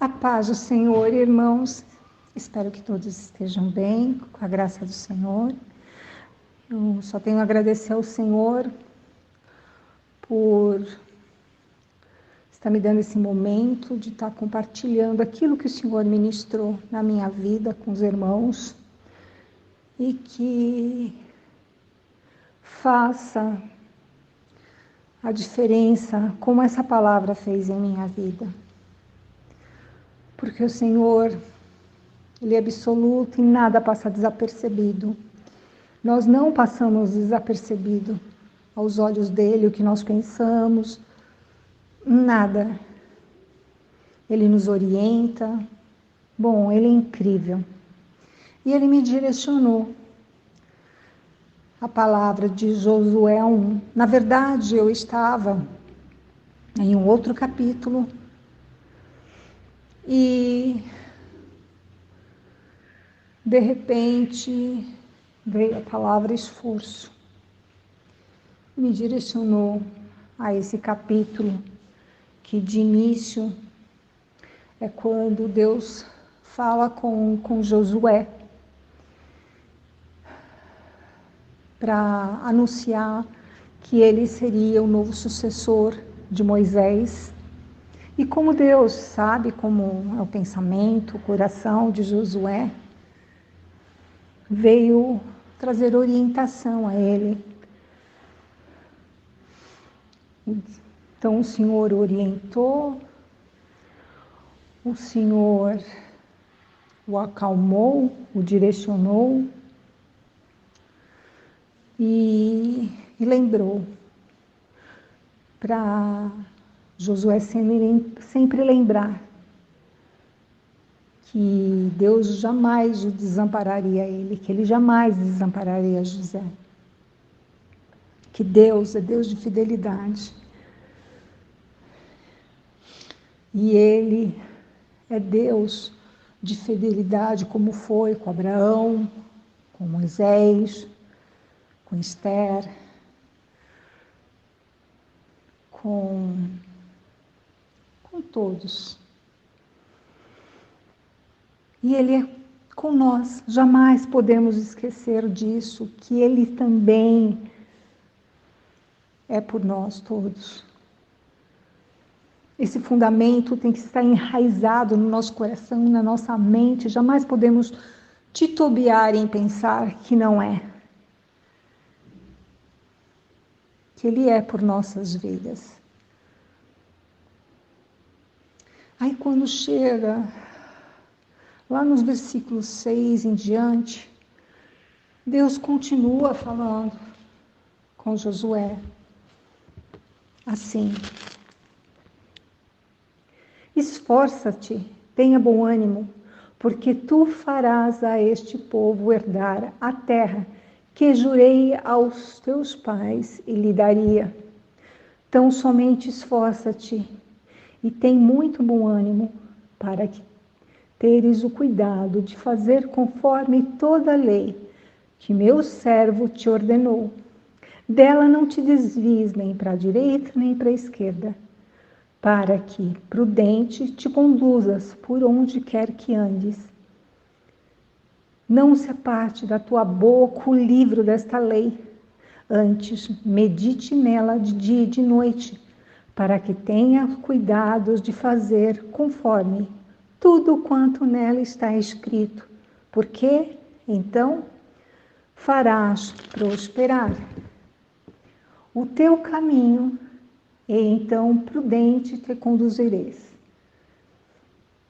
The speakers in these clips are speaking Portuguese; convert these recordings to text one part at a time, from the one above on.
A paz do Senhor, irmãos. Espero que todos estejam bem, com a graça do Senhor. Eu só tenho a agradecer ao Senhor por estar me dando esse momento de estar compartilhando aquilo que o Senhor ministrou na minha vida com os irmãos e que faça a diferença como essa palavra fez em minha vida. Porque o Senhor, Ele é absoluto e nada passa desapercebido. Nós não passamos desapercebido aos olhos dEle, o que nós pensamos, nada. Ele nos orienta. Bom, Ele é incrível. E Ele me direcionou a palavra de Josué 1. Na verdade, eu estava em um outro capítulo e de repente veio a palavra esforço. Me direcionou a esse capítulo que de início é quando Deus fala com Josué para anunciar que ele seria o novo sucessor de Moisés. E como Deus sabe como é o pensamento, o coração de Josué, veio trazer orientação a ele. Então o Senhor orientou, o Senhor o acalmou, o direcionou e lembrou para Josué sempre lembrar que Deus jamais o desampararia ele, que ele jamais desampararia José. Que Deus é Deus de fidelidade. E Ele é Deus de fidelidade, como foi com Abraão, com Moisés, com Esther, com todos. E Ele é com nós. Jamais podemos esquecer disso, que Ele também é por nós todos. Esse fundamento tem que estar enraizado no nosso coração, na nossa mente. Jamais podemos titubear em pensar que não é. Que Ele é por nossas vidas. Aí quando chega lá nos versículos 6 em diante, Deus continua falando com Josué assim: esforça-te, tenha bom ânimo, porque tu farás a este povo herdar a terra que jurei aos teus pais e lhe daria. Então somente esforça-te e tem muito bom ânimo, para que teres o cuidado de fazer conforme toda a lei que meu servo te ordenou. Dela não te desvies nem para a direita nem para a esquerda, para que prudente te conduzas por onde quer que andes. Não se aparte da tua boca o livro desta lei, antes medite nela de dia e de noite, para que tenha cuidados de fazer conforme tudo quanto nela está escrito, porque então farás prosperar o teu caminho, e então prudente te conduzirás.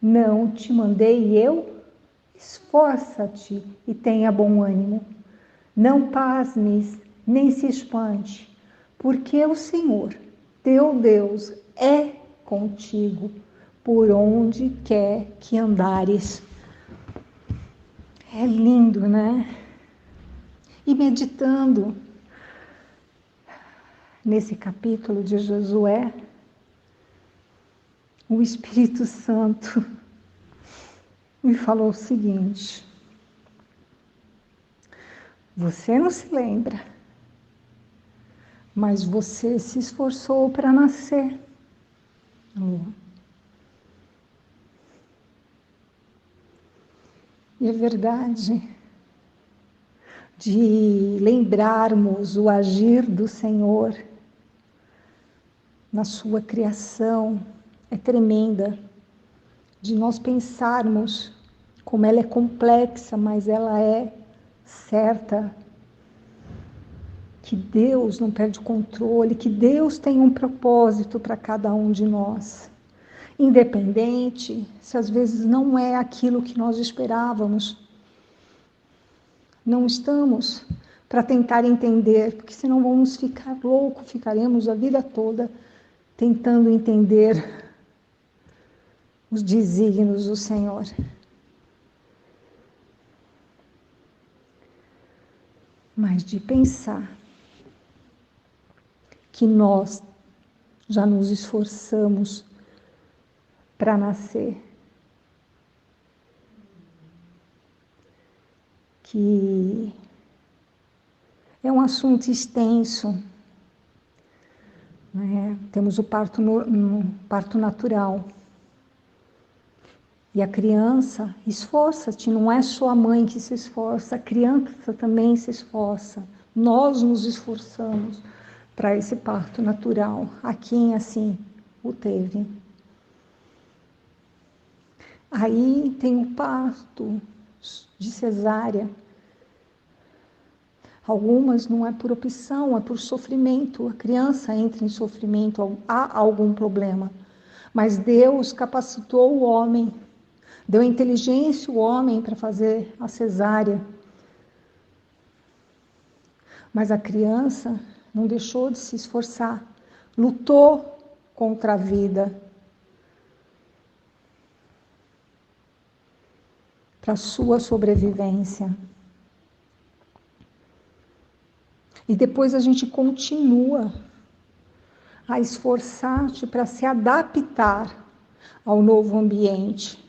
Não te mandei eu? Esforça-te e tenha bom ânimo. Não pasmes, nem se espante, porque o Senhor, teu Deus, é contigo, por onde quer que andares. É lindo, né? E meditando nesse capítulo de Josué, o Espírito Santo me falou o seguinte: você não se lembra, mas você se esforçou para nascer. E é verdade, de lembrarmos o agir do Senhor na sua criação, é tremenda, de nós pensarmos como ela é complexa, mas ela é certa, que Deus não perde o controle, que Deus tem um propósito para cada um de nós. Independente se às vezes não é aquilo que nós esperávamos. Não estamos para tentar entender, porque senão vamos ficar loucos, ficaremos a vida toda tentando entender os desígnios do Senhor. Mas de pensar que nós já nos esforçamos para nascer, que é um assunto extenso, né? Temos o parto natural, e a criança esforça-se, não é só a mãe que se esforça, a criança também se esforça, nós nos esforçamos para esse parto natural, a quem assim o teve. Aí tem o parto de cesárea. Algumas não é por opção, é por sofrimento. A criança entra em sofrimento, há algum problema. Mas Deus capacitou o homem, deu inteligência ao homem para fazer a cesárea. Mas a criança não deixou de se esforçar, lutou contra a vida, para a sua sobrevivência. E depois a gente continua a esforçar-se para se adaptar ao novo ambiente.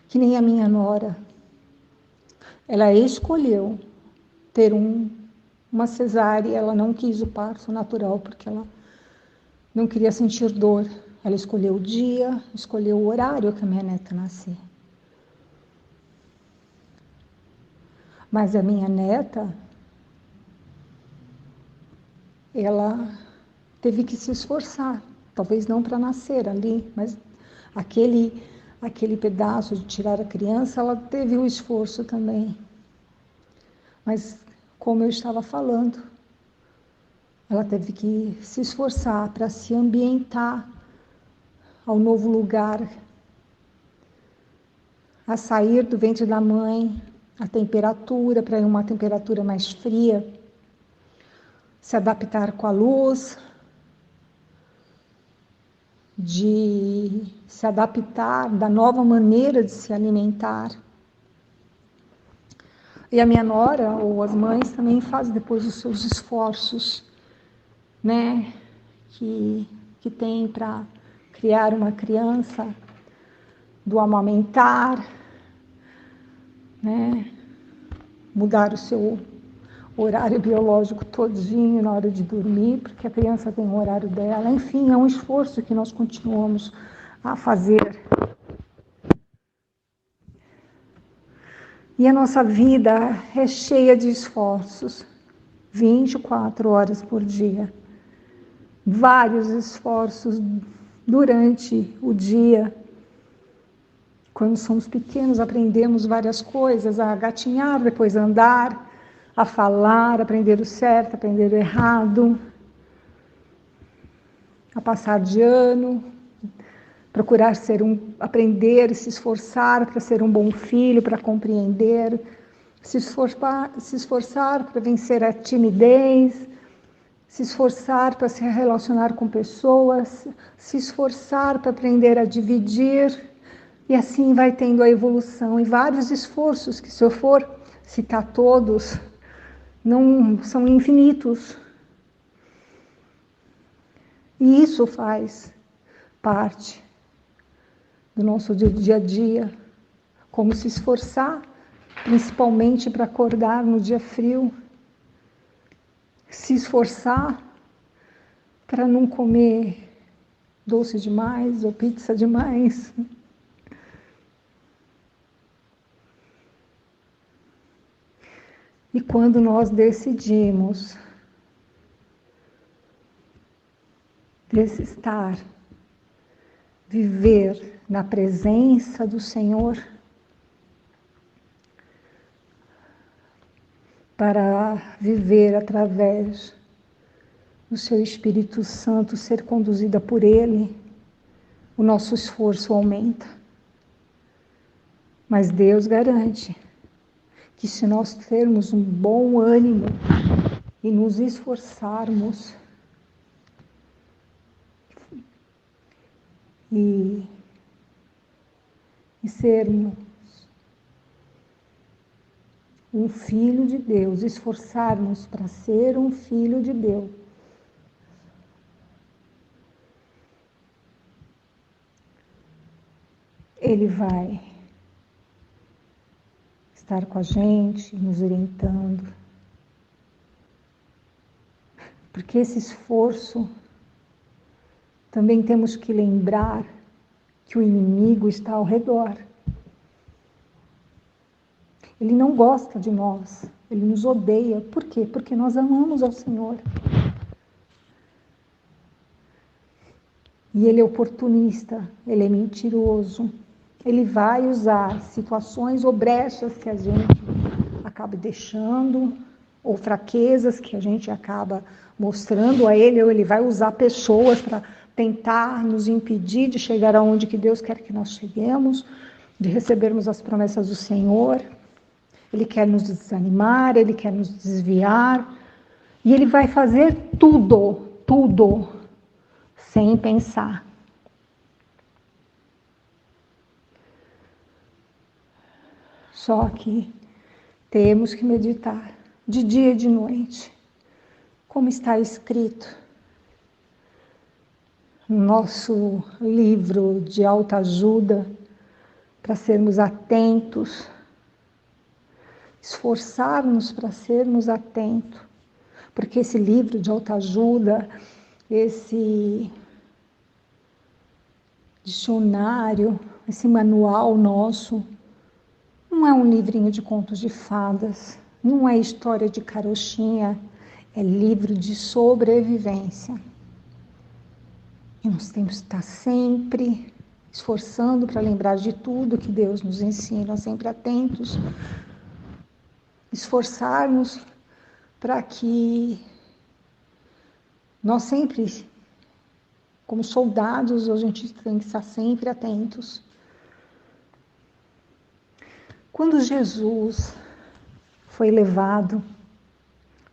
Que nem a minha nora. Ela escolheu ter uma cesárea, ela não quis o parto natural, porque ela não queria sentir dor. Ela escolheu o dia, escolheu o horário que a minha neta nascer. Mas a minha neta, ela teve que se esforçar, talvez não para nascer ali, mas aquele pedaço de tirar a criança, ela teve o esforço também. Mas, como eu estava falando, ela teve que se esforçar para se ambientar ao novo lugar, a sair do ventre da mãe, a temperatura, para ir uma temperatura mais fria, se adaptar com a luz, de se adaptar da nova maneira de se alimentar. E a minha nora, ou as mães, também fazem depois os seus esforços, né, que tem para criar uma criança, do amamentar, né, mudar o seu horário biológico todinho na hora de dormir, porque a criança tem o horário dela. Enfim, é um esforço que nós continuamos a fazer. E a nossa vida é cheia de esforços, 24 horas por dia. Vários esforços durante o dia. Quando somos pequenos, aprendemos várias coisas, a gatinhar, depois a andar, a falar, aprender o certo, aprender o errado, a passar de ano, procurar aprender e se esforçar para ser um bom filho, para compreender, se esforçar para vencer a timidez, se esforçar para se relacionar com pessoas, se esforçar para aprender a dividir, e assim vai tendo a evolução e vários esforços que, se eu for citar todos, não são infinitos. E isso faz parte do nosso dia a dia, como se esforçar, principalmente para acordar no dia frio, se esforçar para não comer doce demais ou pizza demais, E quando nós decidimos estar, viver na presença do Senhor, para viver através do seu Espírito Santo, ser conduzida por Ele, o nosso esforço aumenta. Mas Deus garante que se nós termos um bom ânimo e nos esforçarmos e sermos um filho de Deus, esforçarmos para ser um filho de Deus, Ele vai estar com a gente, nos orientando. Porque esse esforço, também temos que lembrar que o inimigo está ao redor. Ele não gosta de nós, ele nos odeia. Por quê? Porque nós amamos ao Senhor. E ele é oportunista, ele é mentiroso. Ele vai usar situações ou brechas que a gente acaba deixando, ou fraquezas que a gente acaba mostrando a ele, ou ele vai usar pessoas para tentar nos impedir de chegar aonde que Deus quer que nós cheguemos, de recebermos as promessas do Senhor. Ele quer nos desanimar, ele quer nos desviar, e ele vai fazer tudo, sem pensar. Só que temos que meditar de dia e de noite, como está escrito no nosso livro de autoajuda, para sermos atentos, esforçar-nos para sermos atentos, porque esse livro de autoajuda, esse dicionário, esse manual nosso, não é um livrinho de contos de fadas, não é história de carochinha, é livro de sobrevivência. E nós temos que estar sempre esforçando para lembrar de tudo que Deus nos ensina, sempre atentos, esforçarmos para que nós sempre, como soldados, a gente tem que estar sempre atentos. Quando Jesus foi levado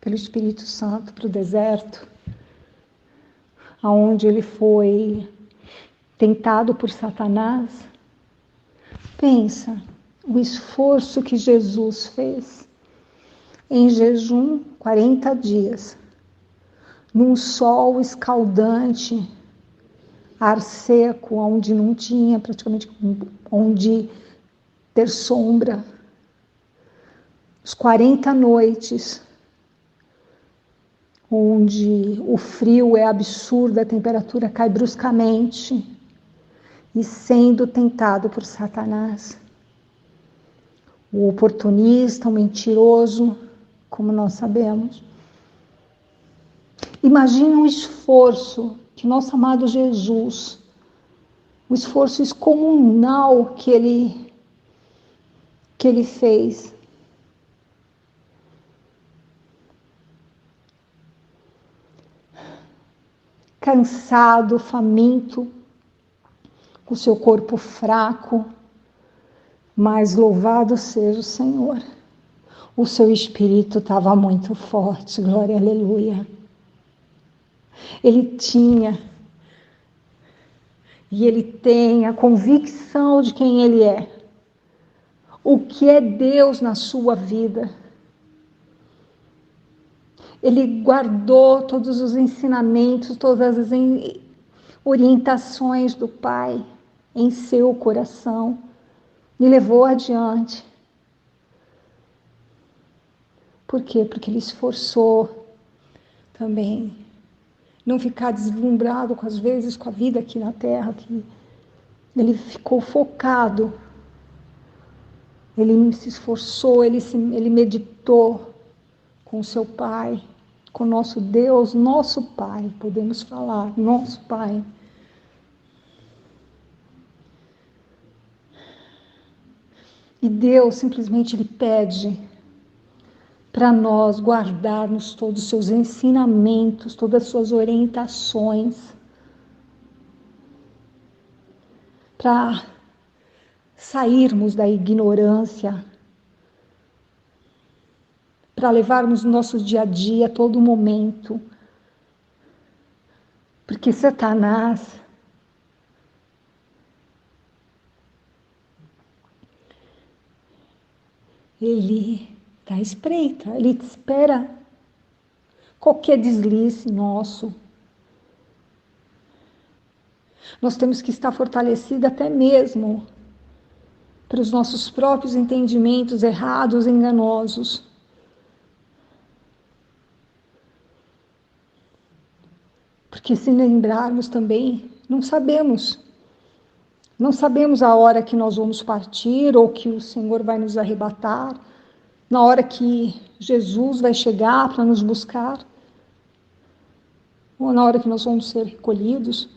pelo Espírito Santo para o deserto, aonde ele foi tentado por Satanás, pensa o esforço que Jesus fez em jejum 40 dias, num sol escaldante, ar seco, onde não tinha praticamente onde ter sombra, os 40 noites, onde o frio é absurdo, a temperatura cai bruscamente, e sendo tentado por Satanás, o oportunista, o mentiroso, como nós sabemos. Imagine um esforço que nosso amado Jesus, o esforço excomunal que ele fez. Cansado, faminto, com seu corpo fraco, mas louvado seja o Senhor. O seu espírito estava muito forte, glória, aleluia. Ele tinha e ele tem a convicção de quem ele é. O que é Deus na sua vida. Ele guardou todos os ensinamentos, todas as orientações do Pai em seu coração e levou adiante. Por quê? Porque ele esforçou também não ficar deslumbrado às vezes com a vida aqui na terra, que ele ficou focado, ele se esforçou, ele meditou com seu Pai, com nosso Deus, nosso Pai, podemos falar, nosso Pai. E Deus simplesmente Ele pede para nós guardarmos todos os seus ensinamentos, todas as suas orientações, para sairmos da ignorância, para levarmos o nosso dia a dia, a todo momento. Porque Satanás, ele está à espreita, ele espera qualquer deslize nosso. Nós temos que estar fortalecidos até mesmo para os nossos próprios entendimentos errados, enganosos. Porque se lembrarmos também, não sabemos a hora que nós vamos partir ou que o Senhor vai nos arrebatar, na hora que Jesus vai chegar para nos buscar, ou na hora que nós vamos ser recolhidos.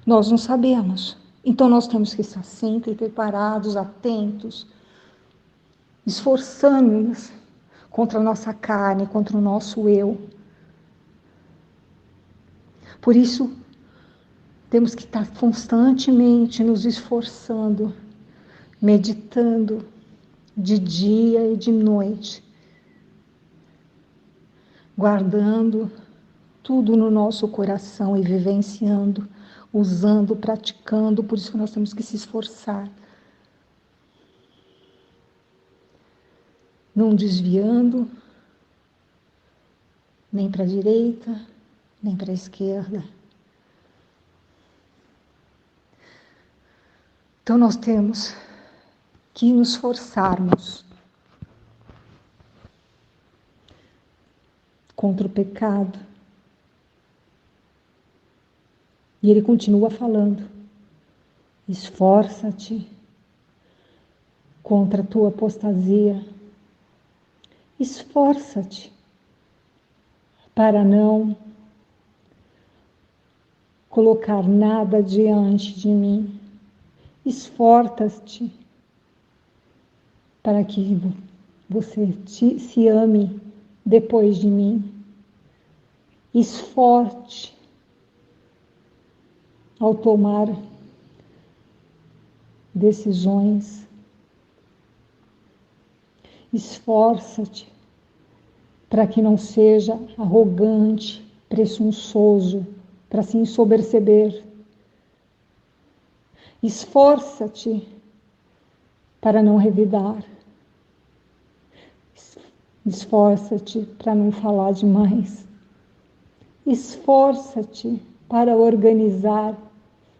Nós não sabemos. Então nós temos que estar sempre preparados, atentos, esforçando-nos contra a nossa carne, contra o nosso eu. Por isso, temos que estar constantemente nos esforçando, meditando de dia e de noite, guardando tudo no nosso coração e vivenciando, usando, praticando. Por isso que nós temos que se esforçar, não desviando nem para a direita, nem para a esquerda. Então nós temos que nos esforçarmos contra o pecado. E ele continua falando: esforça-te contra a tua apostasia. Esforça-te para não colocar nada diante de mim. Esforça-te para que você se ame depois de mim. Esforce ao tomar decisões. Esforça-te para que não seja arrogante, presunçoso, para se ensoberbecer. Esforça-te para não revidar. Esforça-te para não falar demais. Esforça-te para organizar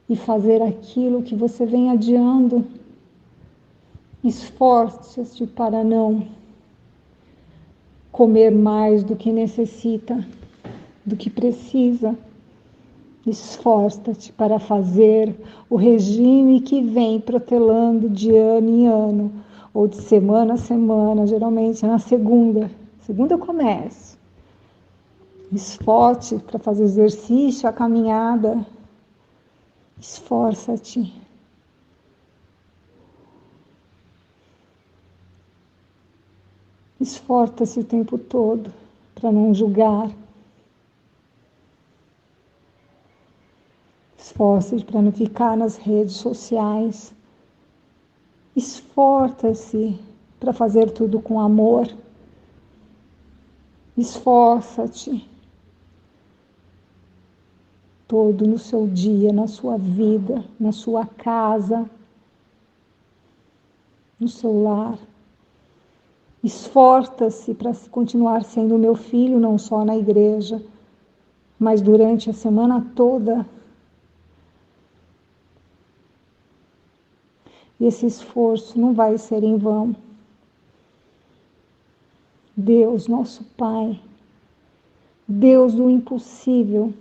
e fazer aquilo que você vem adiando. Esforça-te para não comer mais do que necessita, do que precisa. Esforça-te para fazer o regime que vem protelando de ano em ano, ou de semana a semana, geralmente na segunda. Segunda eu começo. Esforce para fazer exercício, a caminhada. Esforça-te. Esforça-se o tempo todo para não julgar. Esforça-se para não ficar nas redes sociais. Esforça-se para fazer tudo com amor. Esforça-te todo no seu dia, na sua vida, na sua casa, no seu lar. Esforça-se para continuar sendo meu filho, não só na igreja, mas durante a semana toda. E esse esforço não vai ser em vão. Deus, nosso Pai, Deus do impossível,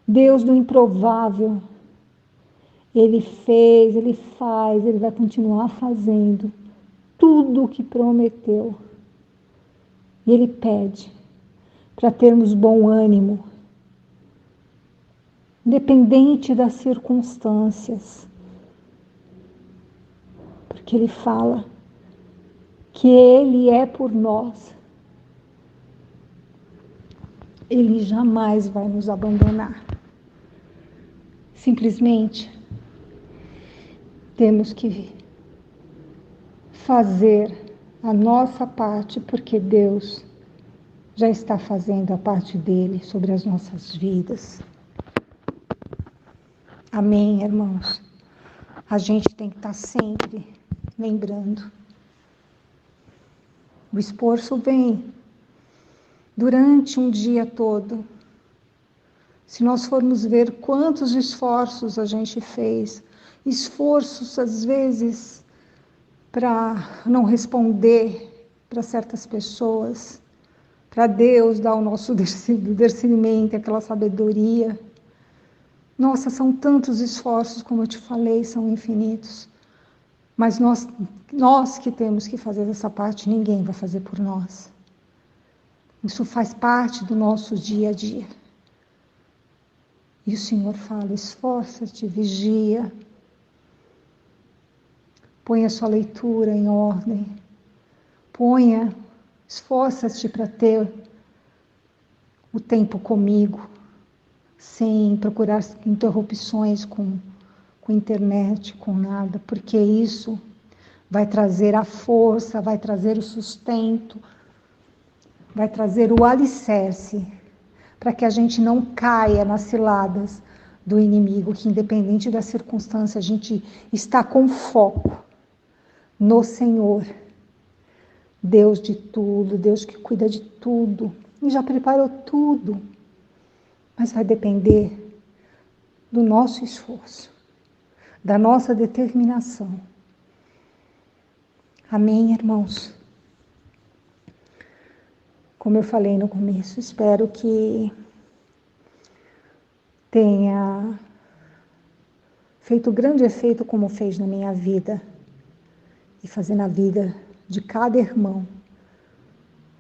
Deus do improvável, Ele fez, Ele faz, Ele vai continuar fazendo tudo o que prometeu. E Ele pede para termos bom ânimo, independente das circunstâncias, porque Ele fala que Ele é por nós. Ele jamais vai nos abandonar. Simplesmente temos que fazer a nossa parte, porque Deus já está fazendo a parte dele sobre as nossas vidas. Amém, irmãos? A gente tem que estar sempre lembrando. O esforço vem durante um dia todo. Se nós formos ver quantos esforços a gente fez, esforços às vezes para não responder para certas pessoas, para Deus dar o nosso discernimento, aquela sabedoria. Nossa, são tantos esforços, como eu te falei, são infinitos. Mas nós que temos que fazer essa parte, ninguém vai fazer por nós. Isso faz parte do nosso dia a dia. E o Senhor fala, esforça-te, vigia. Põe a sua leitura em ordem. Esforça-te para ter o tempo comigo, sem procurar interrupções com internet, com nada, porque isso vai trazer a força, vai trazer o sustento, vai trazer o alicerce, para que a gente não caia nas ciladas do inimigo, que independente da circunstância, a gente está com foco no Senhor, Deus de tudo, Deus que cuida de tudo, e já preparou tudo, mas vai depender do nosso esforço, da nossa determinação. Amém, irmãos? Como eu falei no começo, espero que tenha feito grande efeito como fez na minha vida e fazer na vida de cada irmão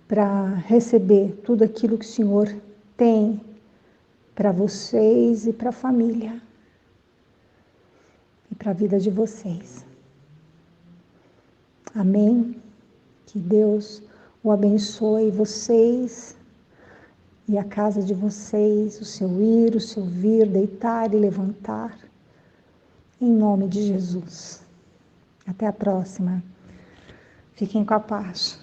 para receber tudo aquilo que o Senhor tem para vocês e para a família e para a vida de vocês. Amém? Que Deus o abençoe, vocês e a casa de vocês, o seu ir, o seu vir, deitar e levantar, em nome de Jesus. Até a próxima. Fiquem com a paz.